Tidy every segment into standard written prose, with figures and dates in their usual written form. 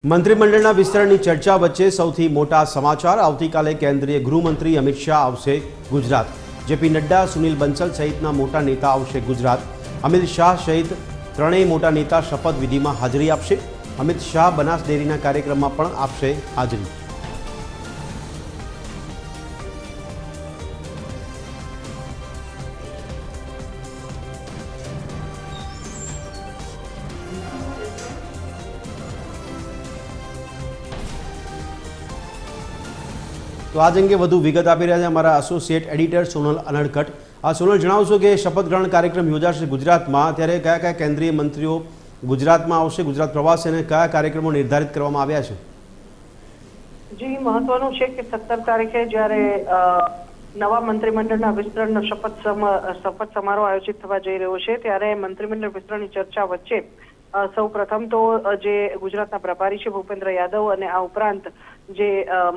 મંત્રીમંડળના વિસ્તરણની ચર્ચા વચ્ચે સૌથી મોટા સમાચાર આવતીકાલે કેન્દ્રીય ગૃહમંત્રી અમિત શાહ આવશે ગુજરાત। જેપી નડ્ડા, સુનિલ બંસલ સહિતના મોટા નેતા આવશે ગુજરાત। અમિત શાહ સહિત ત્રણેય મોટા નેતા શપથવિધિમાં હાજરી આપશે। અમિત શાહ બનાસ ડેરીના કાર્યક્રમમાં પણ આપશે હાજરી। તો આજ અંગે વધુ વિગત આપી રહ્યા છે અમારા એસોસિએટ એડિટર સોનલ અનડકટ। આ સોનલ, જણાવશો કે શપથ ગ્રહણ કાર્યક્રમ યોજાશે ગુજરાતમાં, ત્યારે કયા કયા કેન્દ્રીય મંત્રીઓ ગુજરાતમાં આવશે, ગુજરાત પ્રવાસે, અને કયા કાર્યક્રમો નિર્ધારિત કરવામાં આવ્યા છે? જી, મહત્વનું છે કે 17 તારીખે જ્યારે નવા મંત્રીમંડળના વિસ્તરણનો શપથ સમારોહ આયોજિત થવા જઈ રહ્યો છે, ત્યારે મંત્રીમંડળ વિસ્તરણની ચર્ચા વચ્ચે સૌ પ્રથમ તો જે ગુજરાતના પ્રભારી છે ભૂપેન્દ્ર યાદવ, અને આ ઉપરાંત જે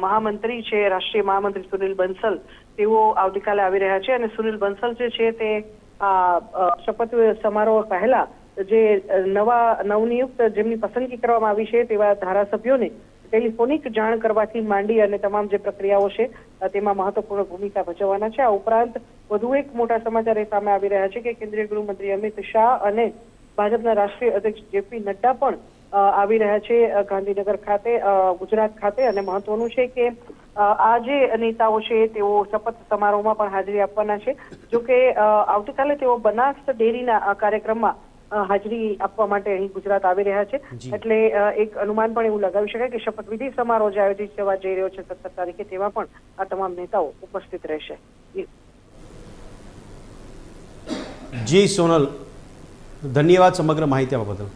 મહામંત્રી છે, રાષ્ટ્રીય મહામંત્રી સુનિલ બંસલ, તેઓ આવતીકાલે આવી રહ્યા છે। અને સુનિલ બંસલ જે છે તે શપથ સમારોહ પહેલા જે નવનિયુક્ત જેમની પસંદગી કરવામાં આવી છે તેવા ધારાસભ્યોને ટેલિફોનિક જાણ કરવાથી માંડી અને તમામ જે પ્રક્રિયાઓ છે તેમાં મહત્વપૂર્ણ ભૂમિકા ભજવવાના છે। આ ઉપરાંત વધુ એક મોટા સમાચાર એ સામે આવી રહ્યા છે કે કેન્દ્રીય ગૃહમંત્રી અમિત શાહ અને ભાજપના રાષ્ટ્રીય અધ્યક્ષ જેપી નડ્ડા પણ આવી રહ્યા છે ગાંધીનગર ખાતે, ગુજરાત ખાતે। અને મહત્વનું છે કે આ જે નેતાઓ છે તેઓ શપથ સમારોહમાં પણ હાજરી આપવાના છે। જોકે આવતીકાલે તેઓ બનાસ ડેરીના કાર્યક્રમમાં હાજરી આપવા માટે અહીં ગુજરાત આવી રહ્યા છે, એટલે એક અનુમાન પણ એવું લગાવી શકાય કે શપથવિધિ સમારોહ જે આયોજિત થવા જઈ રહ્યો છે 17 તારીખે, તેમાં પણ આ તમામ નેતાઓ ઉપસ્થિત રહેશે। જી સોનલ, ધન્યવાદ સમગ્ર માહિતી આપવા બદલ।